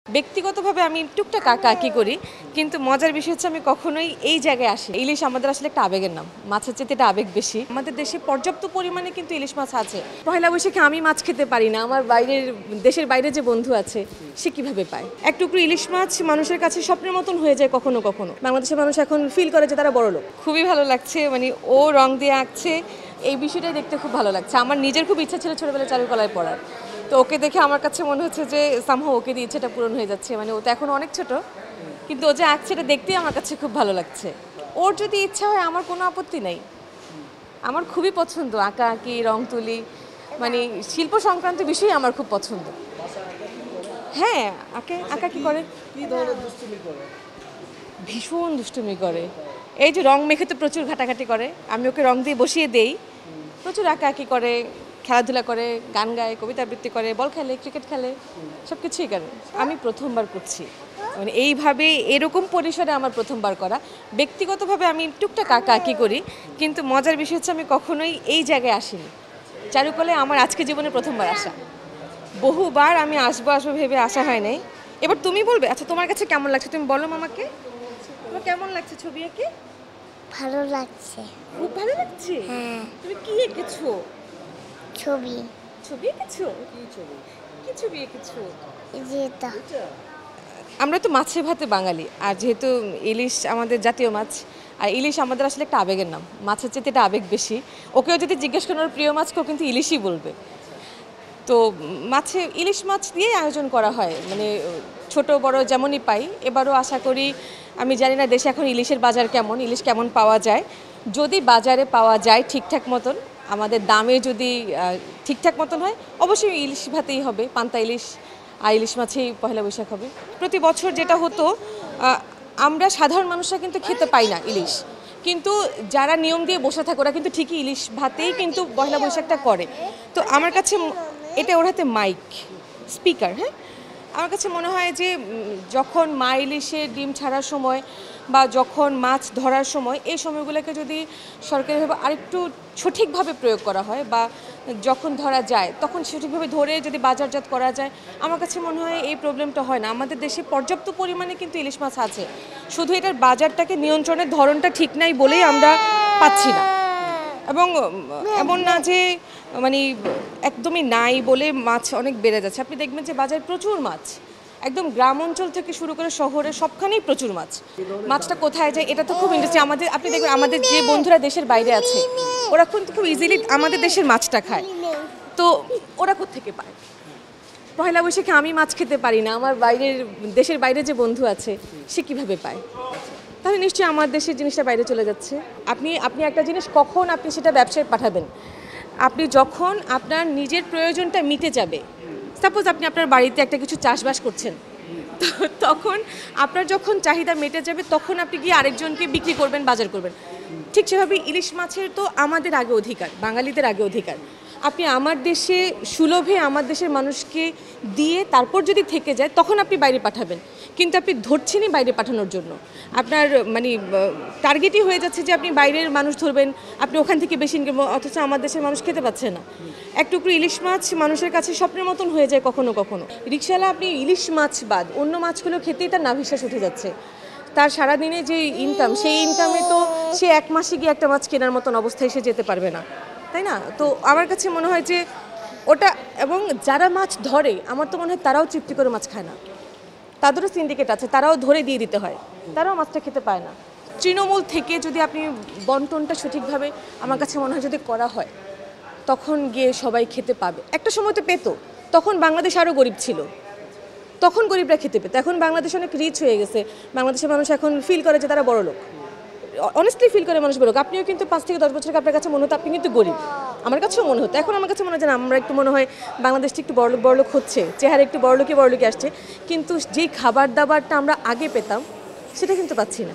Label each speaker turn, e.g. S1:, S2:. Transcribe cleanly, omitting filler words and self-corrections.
S1: ব্যক্তিগতভাবে আমি টুকটাক আঁকাআঁকি করি, কিন্তু মজার বিষয় হচ্ছে আমি কখনোই এই জায়গায় আসি। ইলিশ আমাদের আসলে একটা আবেগের নাম, মাছের চেয়ে এটা আবেগ বেশি। আমাদের দেশে পর্যাপ্ত পরিমাণে কিন্তু ইলিশ মাছ আছে। পয়লা বৈশাখে আমি মাছ খেতে পারি না, আমার দেশের বাইরে যে বন্ধু আছে সে কিভাবে পায়। এক টুকরো ইলিশ মাছ মানুষের কাছে স্বপ্নের মতন হয়ে যায় কখনো কখনো। বাংলাদেশের মানুষ এখন ফিল করে যে তারা বড়লোক। খুবই ভালো লাগছে, মানে ও রং দিয়ে আঁকছে, এই বিষয়টাই দেখতে খুব ভালো লাগছে। আমার নিজের খুব ইচ্ছা ছিল ছোটবেলায় চারুকলায় পড়ার, তো ওকে দেখে আমার কাছে মনে হচ্ছে যে সামহাও ওকে দিয়ে ইচ্ছেটা পূরণ হয়ে যাচ্ছে। মানে ও তো এখন অনেক ছোট, কিন্তু ও যে আঁকছে এটা দেখতেই আমার কাছে খুব ভালো লাগছে। ওর যদি ইচ্ছা হয় আমার কোনো আপত্তি নেই, আমার খুবই পছন্দ আঁকাআঁকি, রং তুলি, মানে শিল্প সংক্রান্ত বিষয় আমার খুব পছন্দ। হ্যাঁ, আঁকাআঁকি করে।
S2: কি ধরনের দুষ্টুমি করে?
S1: ভীষণ দুষ্টুমি করে। এই যে রং মেখে তো প্রচুর ঘাটাঘাটি করে, আমি ওকে রং দিয়ে বসিয়ে দেই, প্রচুর আঁকাআঁকি করে, খেলাধুলা করে, গান গায়, কবিতা আবৃত্তি করে, বল খেলে, ক্রিকেট খেলে, সব কিছুই করে। আমি প্রথমবার করছি, মানে এইভাবে এরকম পরিসরে আমার প্রথমবার করা। ব্যক্তিগতভাবে আমি টুকটাক আঁকাআঁকি করি, কিন্তু মজার বিষয় হচ্ছে আমি কখনোই এই জায়গায় আসিনি। চারুকলায় আমার আজকে জীবনে প্রথমবার আসা। বহুবার আমি আসবো ভেবে আসা হয় নাই। এবার তুমি বলবে, আচ্ছা তোমার কাছে কেমন লাগছে, তুমি বলো মামাকে, তোমার কেমন লাগছে ছবি এঁকে?
S3: ভালো লাগছে।
S1: খুব ভালো লাগছে।
S3: হ্যাঁ,
S1: তুমি কি এঁকেছো?
S3: ছবি।
S1: ছবি এঁকেছো?
S2: কি ছবি?
S1: কি ছবি এঁকেছো?
S3: এই যে এটা
S2: এটা?
S1: আমরা তো মাছে ভাতে বাঙালি, আর যেহেতু ইলিশ আমাদের জাতীয় মাছ, আর ইলিশ আমাদের আসলে একটা আবেগের নাম, মাছের চেয়ে এটা আবেগ বেশি। ওকেও যদি জিজ্ঞেস করেন ওর প্রিয় মাছ, কেউ কিন্তু ইলিশই বলবে। তো ইলিশ মাছ দিয়েই আয়োজন করা হয়, মানে ছোট বড় যেমনই পাই। এবারও আশা করি, আমি জানি না দেশে এখন ইলিশের বাজার কেমন, ইলিশ কেমন পাওয়া যায়। যদি বাজারে পাওয়া যায় ঠিকঠাক মতন, আমাদের দামে যদি ঠিকঠাক মতন হয়, অবশ্যই ইলিশ ভাতেই হবে, পান্তা ইলিশ আর ইলিশ মাছেই পয়লা বৈশাখ হবে। প্রতি বছর যেটা হতো, আমরা সাধারণ মানুষরা কিন্তু খেতে পাই না ইলিশ, কিন্তু যারা নিয়ম দিয়ে বসে থাকে ওরা কিন্তু ঠিকই ইলিশ ভাতেই কিন্তু পয়লা বৈশাখটা করে। তো আমার কাছে এটা ওর হাতে মাইক, স্পিকার। হ্যাঁ, আমার কাছে মনে হয় যে যখন মা ইলিশের ডিম ছাড়ার সময় বা যখন মাছ ধরার সময়, এই সময়গুলোকে যদি সরকারিভাবে আরেকটু সঠিকভাবে প্রয়োগ করা হয়, বা যখন ধরা যায় তখন সঠিকভাবে ধরে যদি বাজারজাত করা যায়, আমার কাছে মনে হয় এই প্রবলেমটা হয় না। আমাদের দেশে পর্যাপ্ত পরিমাণে কিন্তু ইলিশ মাছ আছে, শুধু এটার বাজারটাকে নিয়ন্ত্রণের ধরনটা ঠিক নাই বলেই আমরা পাচ্ছি না। এবং এমন না যে মানে একদমই নাই বলে মাছ অনেক বেড়ে যাচ্ছে। আপনি দেখবেন যে বাজারে প্রচুর মাছ, একদম গ্রাম অঞ্চল থেকে শুরু করে শহরে সবখানেই প্রচুর মাছ। মাছটা কোথায় যায় এটা তো খুব ইন্টারেস্টিং। আপনি দেখবেন আমাদের যে বন্ধুরা দেশের বাইরে আছে, ওরা কিন্তু খুব ইজিলি আমাদের দেশের মাছটা খায়, তো ওরা কোত্থেকে পায়? পয়লা বৈশাখে আমি মাছ খেতে পারি না, আমার দেশের বাইরে যে বন্ধু আছে সে কিভাবে পায়? তাহলে নিশ্চয়ই আমার দেশের জিনিসটা বাইরে চলে যাচ্ছে। আপনি একটা জিনিস কখন আপনি সেটা ব্যবসায় পাঠাবেন? আপনি যখন আপনার নিজের প্রয়োজনটা মিটে যাবে। সাপোজ আপনি আপনার বাড়িতে একটা কিছু চাষবাস করছেন, তখন আপনার যখন চাহিদা মেটে যাবে তখন আপনি গিয়ে আরেকজনকে বিক্রি করবেন, বাজার করবেন। ঠিক সেভাবে ইলিশ মাছের তো আমাদের আগে অধিকার, বাঙালিদের আগে অধিকার। আপনি আমার দেশে সুলভে আমার দেশের মানুষকে দিয়ে তারপর যদি থেকে যায় তখন আপনি বাইরে পাঠাবেন, কিন্তু আপনি ধরছেনই বাইরে পাঠানোর জন্য। আপনার মানে টার্গেটই হয়ে যাচ্ছে যে আপনি বাইরের মানুষ ধরবেন, আপনি ওখান থেকে বেশি ইনকাম, অথচ আমার দেশের মানুষ খেতে পাচ্ছে না। এক টুকরো ইলিশ মাছ মানুষের কাছে স্বপ্নের মতন হয়ে যায় কখনো কখনো। রিকশাওয়ালা আপনি ইলিশ মাছ বাদ অন্য মাছগুলো খেতেই তার নাভিশ্বাস উঠে যাচ্ছে। তার সারাদিনে যে ইনকাম, সেই ইনকামে তো সে এক মাসে গিয়ে একটা মাছ কেনার মতন অবস্থায় সে যেতে পারবে না, তাই না? তো আমার কাছে মনে হয় যে ওটা, এবং যারা মাছ ধরে আমার তো মনে হয় তারাও তৃপ্তি করে মাছ খায় না, তাদেরও সিন্ডিকেট আছে, তারাও ধরে দিয়ে দিতে হয়, তারাও মাছটা খেতে পায় না। তৃণমূল থেকে যদি আপনি বন্টনটা সঠিকভাবে আমার কাছে মনে হয় যদি করা হয়, তখন গিয়ে সবাই খেতে পাবে। একটা সময় তো পেতো, তখন বাংলাদেশ আরও গরিব ছিল, তখন গরিবরা খেতে পেত। এখন বাংলাদেশ অনেক রিচ হয়ে গেছে, বাংলাদেশের মানুষ এখন ফিল করে যে তারা বড় লোক, অনেস্টলি ফিল করে মানুষ বড় লোক। আপনিও কিন্তু 5 থেকে 10 বছর আপনার কাছে মনে হতো আপনি কিন্তু গরিব, আমার কাছেও মনে হতো। এখন আমার কাছে মনে হয় যে আমরা একটু মনে হয় বাংলাদেশটা একটু বড়লোক হচ্ছে, চেহারা একটু বড়লোকে আসছে, কিন্তু যেই খাবার দাবারটা আমরা আগে পেতাম সেটা কিন্তু পাচ্ছি না।